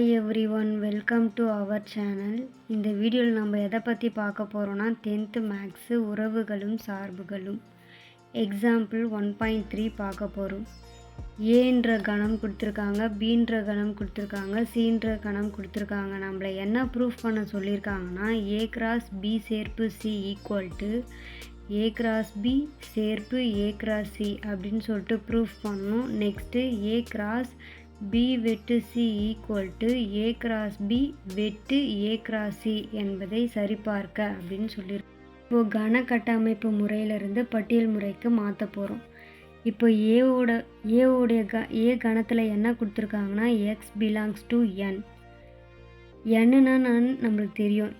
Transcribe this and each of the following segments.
Hi everyone, welcome to our channel. இந்த வீடியோவில் நம்ம எதை பற்றி பார்க்க போகிறோன்னா 10th மேக்ஸு உறவுகளும் சார்புகளும் எக்ஸாம்பிள் 1.3 பார்க்க போகிறோம். ஏன்ற கணம் கொடுத்துருக்காங்க, பீன்ற கணம் கொடுத்துருக்காங்க, சீன்ற கணம் கொடுத்துருக்காங்க. நம்மளை என்ன ப்ரூஃப் பண்ண சொல்லியிருக்காங்கன்னா ஏ கிராஸ் பி சேர்ப்பு C equal to A cross B சேர்ப்பு ஏ கிராஸ் சி அப்படின்னு சொல்லிட்டு ப்ரூஃப் பண்ணணும். நெக்ஸ்ட்டு ஏ கிராஸ் பி வெட்டு C equal to A cross B வெட்டு ஏ கிராஸ் சி என்பதை சரிபார்க்க அப்படின்னு சொல்லியிருக்கோம். இப்போது கன கட்டமைப்பு முறையிலிருந்து பட்டியல் முறைக்கு மாற்ற போகிறோம். இப்போ ஏவோடைய ஏ கணத்தில் என்ன கொடுத்துருக்காங்கன்னா எக்ஸ் பிலாங்ஸ் டு என். என்னன்னா நம்மளுக்கு தெரியும்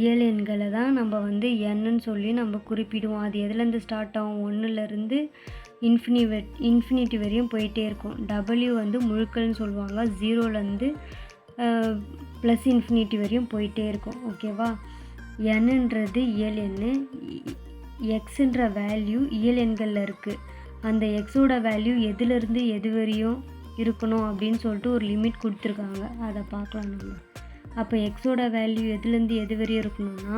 இயல் எண்களை தான் நம்ம என்னன்னு சொல்லி நம்ம குறிப்பிடுவோம். அது எதுலேருந்து ஸ்டார்ட் ஆகும், 1லேருந்து இன்ஃபினிட்டி வரையும் போயிட்டே இருக்கும். டபிள்யூ முழுக்கள்னு சொல்லுவாங்க. 0லேருந்து ப்ளஸ் இன்ஃபினிட்டி வரையும் போயிட்டே இருக்கும். ஓகேவா? என்னன்றது இயல் எண்ணு, எக்ஸுன்ற வேல்யூ இயல் எண்களில் இருக்குது. அந்த எக்ஸோட வேல்யூ எதுலேருந்து எது வரையும் இருக்கணும் அப்படின்னு சொல்லிட்டு ஒரு லிமிட் கொடுத்துருக்காங்க. அதை பார்க்கலாம் நம்ம. அப்போ எக்ஸோட வேல்யூ எதுலேருந்து எது வரையும் இருக்கணும்னா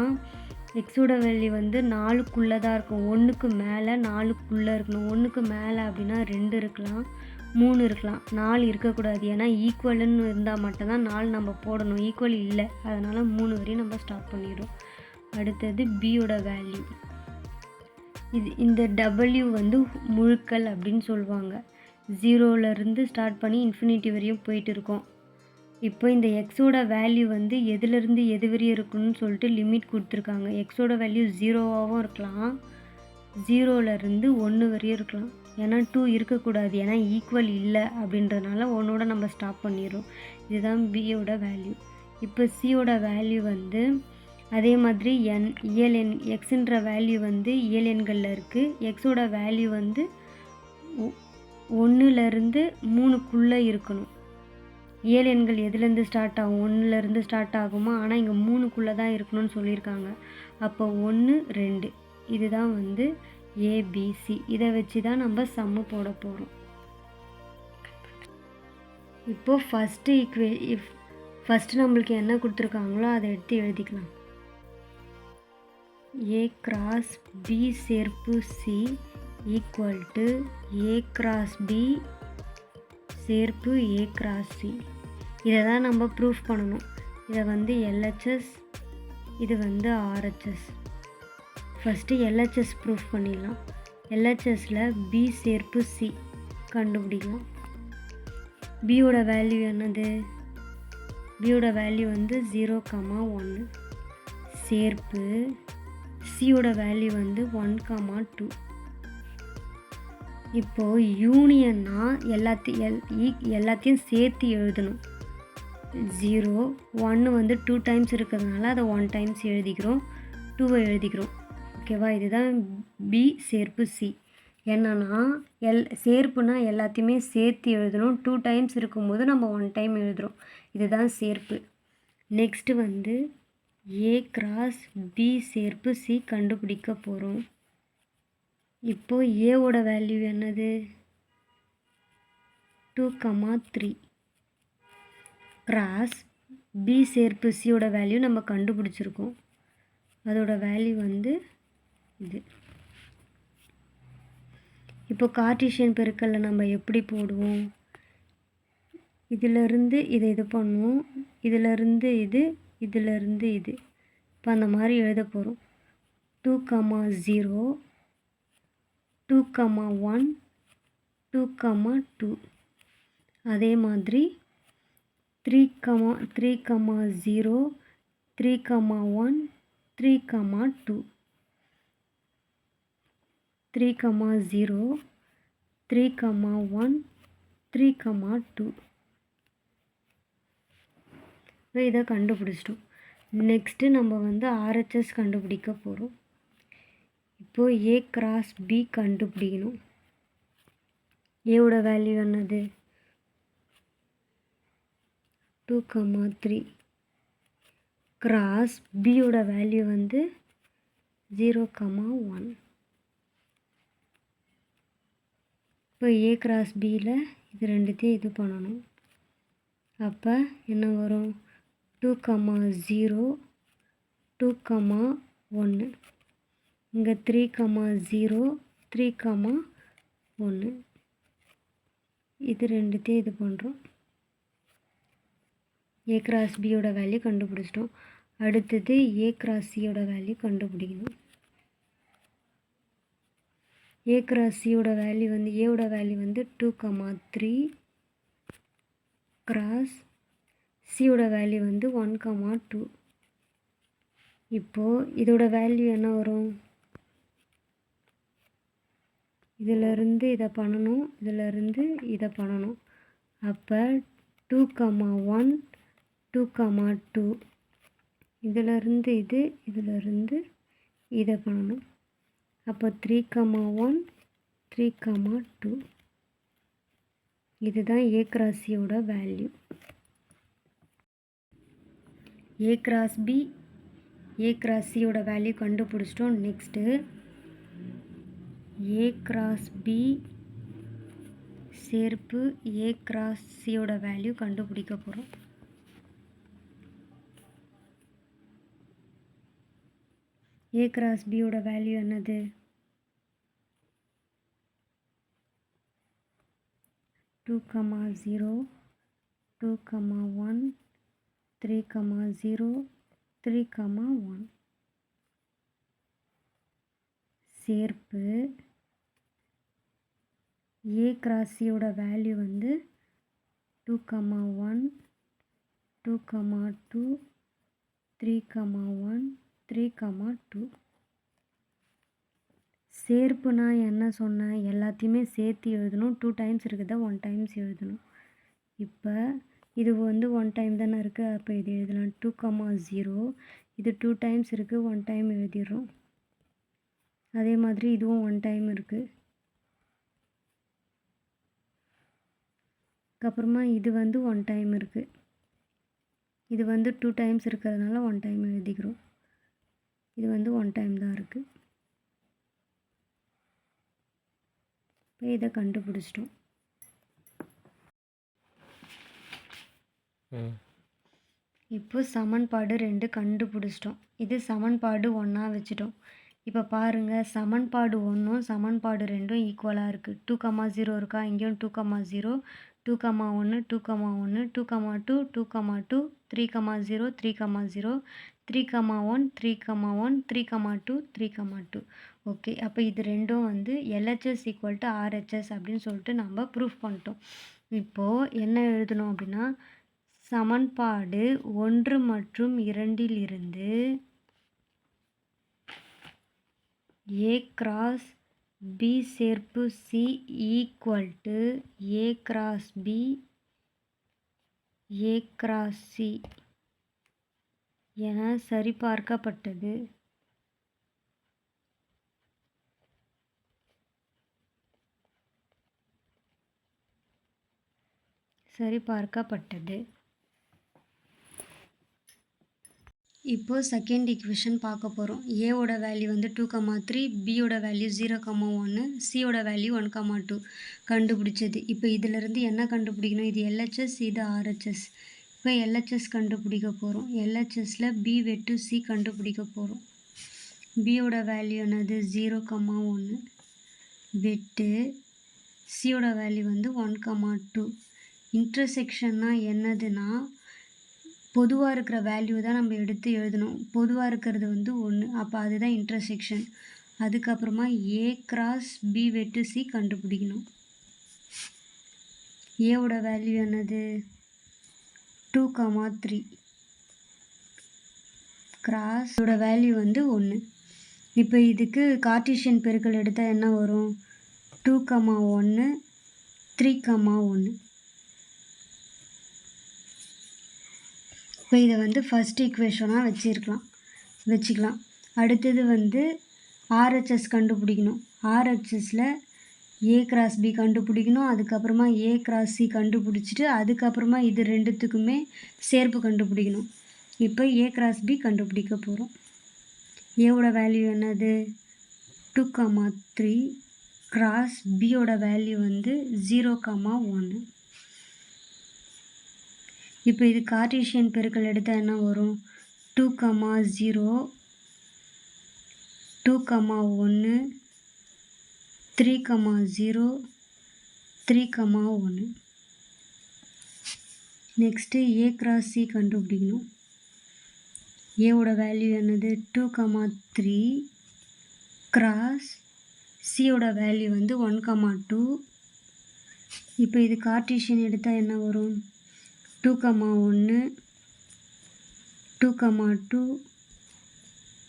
எக்ஸோட வேல்யூ 4க்குள்ளே தான் இருக்கும். 1க்கு மேலே 4க்குள்ளே இருக்கணும். 1க்கு மேலே அப்படின்னா 2 இருக்கலாம், 3 இருக்கலாம், 4 இருக்கக்கூடாது. ஏன்னா ஈக்குவல்னு இருந்தால் மட்டும்தான் 4 நம்ம போடணும். ஈக்குவல் இல்லை, அதனால் 3 வரையும் நம்ம ஸ்டாப் பண்ணிடுறோம். அடுத்தது பியோட வேல்யூ. இந்த டபிள்யூ முழுக்கள் அப்படின்னு சொல்லுவாங்க. 0லேருந்து ஸ்டார்ட் பண்ணி இன்ஃபினிட்டி வரையும் போயிட்டு இருக்கோம். இப்போ இந்த எக்ஸோட வேல்யூ எதுலேருந்து எது வரையும் இருக்கணும்னு சொல்லிட்டு லிமிட் கொடுத்துருக்காங்க. எக்ஸோட வேல்யூ 0வாகவும் இருக்கலாம், 0லேருந்து 1 வரையும் இருக்கலாம். ஏன்னா 2 இருக்கக்கூடாது, ஏன்னா ஈக்குவல் இல்லை அப்படின்றதுனால 1ஓட நம்ம ஸ்டாப் பண்ணிடுறோம். இதுதான் பியோட வேல்யூ. இப்போ சியோட வேல்யூ அதே மாதிரி இயல் எண் எக்ஸுன்ற வேல்யூ இயல் எண்களில் இருக்குது. எக்ஸோட வேல்யூ 1லேருந்து 3க்குள்ளே இருக்கணும். இயல் எண்கள் எதுலேருந்து ஸ்டார்ட் ஆகும், 1லேருந்து ஸ்டார்ட் ஆகுமா, ஆனால் இங்கே 3க்குள்ளே தான் இருக்கணும்னு சொல்லியிருக்காங்க. அப்போ 1, 2 இதுதான் ஏபிசி. இதை வச்சு தான் நம்ம சம்மு போட போகிறோம். இப்போது ஃபஸ்ட்டு நம்மளுக்கு என்ன கொடுத்துருக்காங்களோ அதை எடுத்து எழுதிக்கலாம். ஏ கிராஸ் பி சேர்ப்பு C equal to A cross B சேர்ப்பு ஏ கிராஸ் சி. இதை தான் நம்ம ப்ரூஃப் பண்ணணும். இதை எல்ஹெச்எஸ், இது ஆர்ஹெச்எஸ். ஃபஸ்ட்டு எல்ஹெச்எஸ் ப்ரூஃப் பண்ணிடலாம். எல்ஹெச்எஸில் பி சேர்ப்பு சி கண்டுபிடிக்கலாம். பியோட வேல்யூ என்னது? பியோட வேல்யூ 0,1 சேர்ப்பு சியோட வேல்யூ 1,2. இப்போது யூனியன்னா எல்லாத்தையும் சேர்த்து எழுதணும். 0, 1 2 டைம்ஸ் இருக்கிறதுனால அதை 1 டைம்ஸ் எழுதிக்கிறோம், 2 எழுதிக்கிறோம். ஓகேவா? இதுதான் பி சேர்ப்பு சி. என்னன்னா சேர்ப்புனா எல்லாத்தையுமே சேர்த்து எழுதணும். 2 டைம்ஸ் இருக்கும்போது நம்ம 1 டைம் எழுதுகிறோம். இதுதான் சேர்ப்பு. நெக்ஸ்ட்டு ஏ கிராஸ் பி சேர்ப்பு சி கண்டுபிடிக்க போகிறோம். இப்போது ஏவோட வேல்யூ என்னது? 2,3 கிராஸ் பி சேர்ப்பு சியோட வேல்யூ நம்ம கண்டுபிடிச்சிருக்கோம். அதோட வேல்யூ இது. இப்போ கார்ட்டீசியன் பெருக்கல்ல நம்ம எப்படி போடுவோம்? இதிலிருந்து இது பண்ணுவோம், இதிலிருந்து இதிலிருந்து இது. இப்போ அந்த மாதிரி எழுத போகிறோம். 2,0 2,1 2,2. அதே மாதிரி 3,0 3,1 3,2 3,0 3,1 3,2. இதை கண்டுபிடிச்சிட்டோம். நெக்ஸ்ட்டு நம்ம ஆர்ஹெச்எஸ் கண்டுபிடிக்க போகிறோம். இப்போது ஏ கிராஸ் பி கண்டுபிடிக்கணும். ஏவோட வேல்யூ என்னது? 2,3 கிராஸ் பியோட வேல்யூ 0,1. இப்போ ஏ கிராஸ் பியில் இது ரெண்டுத்தையும் இது பண்ணணும். அப்போ என்ன வரும் 2,0 2,1 இங்கே 3,0 3,1 இது ரெண்டுத்தையும் இது பண்ணுறோம். A கிராஸ் பியோட வேல்யூ கண்டுபிடிச்சிட்டோம். அடுத்தது A கிராஸ் சியோட வேல்யூ கண்டுபிடிக்கணும். A கிராஸ் சியோட வேல்யூ வந்து ஏவோட வேல்யூ வந்து 2,3 கிராஸ் சியோட வேல்யூ வந்து 1,2. இப்போது இதோட வேல்யூ என்ன வரும்? இதிலிருந்து இதை பண்ணணும், இதிலிருந்து இதை பண்ணணும். அப்போ 2,1 2,2 இதிலிருந்து இது, இதிலிருந்து இதை பண்ணணும். அப்போ 3,1 3,2 இதுதான் A கிராஸ் சியோட value. A cross B A cross சியோட வேல்யூ கண்டுபிடிச்சிட்டோம். நெக்ஸ்ட்டு A கிராஸ் பி சேர்ப்பு A கிராஸ் சியோட வேல்யூ கண்டுபிடிக்க போகிறோம். A கிராஸ் பியோட வேல்யூ என்னது? 2,0 2,1 3,0 3,1 சேர்ப்பு A கிராஸ் சியோட வேல்யூ வந்து 2,1 2,2 3,1 3,2 சேர்ப்புனா என்ன சொன்னேன்? எல்லாத்தையுமே சேர்த்து எழுதணும். 2 டைம்ஸ் இருக்குதா 1 டைம்ஸ் எழுதணும். இப்போ இது வந்து 1 டைம் தானே இருக்குது. அப்போ இது எழுதலாம் 2,0 இது 2 டைம்ஸ் இருக்குது 1 டைம் எழுதிடுறோம். அதே மாதிரி இதுவும் 1 டைம் இருக்குது. அதுக்கப்புறமா இது வந்து 1 டைம் இருக்குது. இது வந்து 2 டைம்ஸ் இருக்கிறதுனால 1 டைம் எழுதிக்கிறோம். இது வந்து 1 டைம் தான் இருக்குது. இப்போ இதை கண்டுபிடிச்சிட்டோம். இப்போ சமன்பாடு 2 கண்டுபிடிச்சிட்டோம். இது சமன்பாடு 1 வச்சுட்டோம். இப்போ பாருங்கள், சமன்பாடு 1ம் சமன்பாடு 2ம் ஈக்குவலாக இருக்குது. 2,0 இருக்கா? இங்கேயும் 2,0 2,1 2,1 2,2 2,2 3,0 3,0 3,1 3,1 3,2 3,2 ஓகே. அப்போ இது ரெண்டும் வந்து LHS = RHS அப்படின்னு சொல்லிட்டு நம்ம ப்ரூஃப் பண்ணிட்டோம். இப்போது என்ன எழுதணும் அப்படின்னா, சமன்பாடு 1 மற்றும் 2 இருந்து A கிராஸ் B சேர்ப்பு C = A cross B A cross C என சரிபார்க்கப்பட்டது. இப்போ செகண்ட் ஈக்குவேஷன் பார்க்க போகிறோம். ஏவோட வேல்யூ வந்து 2,3 பியோட வேல்யூ 0,1 சியோட வேல்யூ 1,2 கண்டுபிடிச்சது. இப்போ இதிலிருந்து என்ன கண்டுபிடிக்கணும்? இது LHS, இது RHS. இப்போ LHS கண்டுபிடிக்க போகிறோம். LHSல B வெட்டு C கண்டுபிடிக்க போகிறோம். பியோட வேல்யூ என்னது? 0,1 வெட்டு சியோட வேல்யூ வந்து 1,2. இன்டர்செக்ஷன்னா என்னதுன்னா, பொதுவாக இருக்கிற வேல்யூ தான் நம்ம எடுத்து எழுதணும். பொதுவாக இருக்கிறது வந்து 1. அப்போ அதுதான் இன்டர்செக்ஷன். அதுக்கப்புறமா A கிராஸ் B வெட்டு C கண்டுபிடிக்கணும். ஏவோட வேல்யூ என்னது? 2,3 கிராஸோட வேல்யூ வந்து 1. இப்போ இதுக்கு கார்ட்டீசியன் பெருக்கல் எடுத்தால் என்ன வரும்? 2,1 3,1. இப்போ இதை வந்து ஃபஸ்ட் ஈக்குவேஷனாக வச்சுக்கலாம். அடுத்தது வந்து RHS கண்டுபிடிக்கணும். RHSல A கிராஸ் B கண்டுபிடிக்கணும். அதுக்கப்புறமா A கிராஸ் C கண்டுபிடிச்சிட்டு அதுக்கப்புறமா இது ரெண்டுத்துக்குமே சேர்ப்பு கண்டுபிடிக்கணும். இப்போ A கிராஸ் B கண்டுபிடிக்க போகிறோம். ஏவோட வேல்யூ என்னது? 2,3 கிராஸ் பியோட வேல்யூ வந்து 0,1. இப்போ இது கார்ட்டீசியன் பெருக்கல் எடுத்தால் என்ன வரும்? 2, 0, 2, 1, 3, 0, 3, 1. நெக்ஸ்ட்டு A cross C கண்டுபிடிக்கணும். ஏவோட வேல்யூ என்னது? 2, 3 கிராஸ் சியோட வேல்யூ வந்து 1, 2. இப்போ இது கார்ட்டீசியன் எடுத்தால் என்ன வரும்? 2, 1, 2, 2,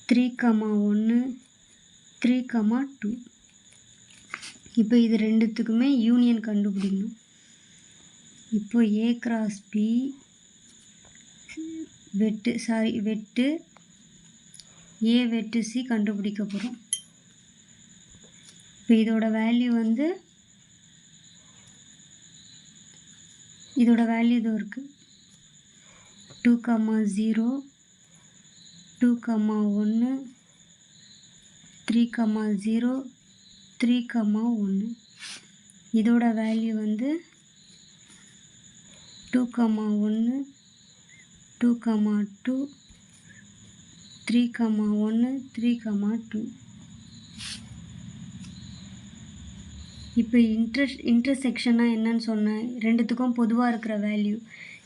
3, 1, 3, 2. இப்போ இது ரெண்டுத்துக்குமே யூனியன் கண்டுபிடிக்கணும். இப்போ A cross B வெட்டு A வெட்டு C கண்டுபிடிக்க போகிறோம். இப்போ இதோட வேல்யூ வந்து இதோட வேல்யூ இதோ இருக்குது. 2, 0, 2, 1, 3, 0, 3, 1. இதோட வேல்யூ வந்து 2, 1, 2, 2, 3, 1, 3, 2. இப்போ இன்டர்செக்ஷனா என்னன்னு சொன்னேன்? ரெண்டுத்துக்கும் பொதுவாக இருக்கிற வேல்யூ.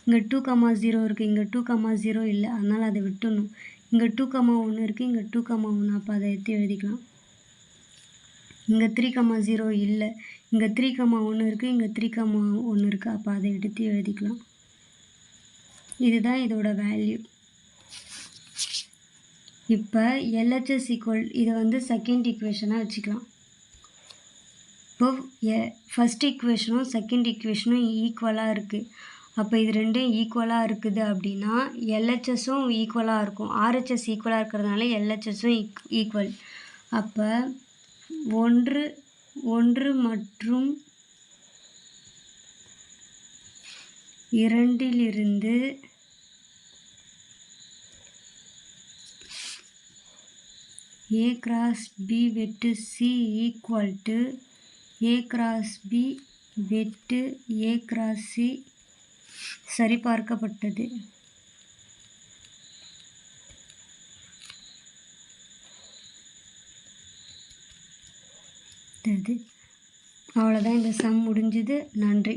இங்கே 2, 0 இருக்குது, இங்கே 2, 0 இல்லை, அதனால் அதை விட்டுணும். இங்கே 2, 1 இருக்குது, இங்கே 2, 1, அப்போ அதை எடுத்து எழுதிக்கலாம். இங்கே 3, 0 இல்லை, இங்கே 3, 1 இருக்குது, இங்கே 3, 1 இருக்குது, அப்போ அதை எடுத்து எழுதிக்கலாம். இதுதான் இதோட வேல்யூ. இப்போ LHS இதை வந்து செகண்ட் ஈக்குவேஷனாக வச்சுக்கலாம். இப்போ ஃபஸ்ட் ஈக்குவேஷனும் செகண்ட் ஈக்குவேஷனும் ஈக்குவலாக இருக்குது. அப்போ இது ரெண்டும் ஈக்குவலாக இருக்குது அப்படின்னா LHSம் ஈக்குவலாக இருக்கும். RHS ஈக்குவலாக இருக்கிறதுனால LHSம் ஈக்குவல். அப்போ 1 மற்றும் 2லிருந்து A cross B வெட்டு C equal to A cross B வெட்டு A cross C சரிபார்க்கப்பட்டது. அவ்வளோதான், இந்த சம் முடிஞ்சுது. நன்றி.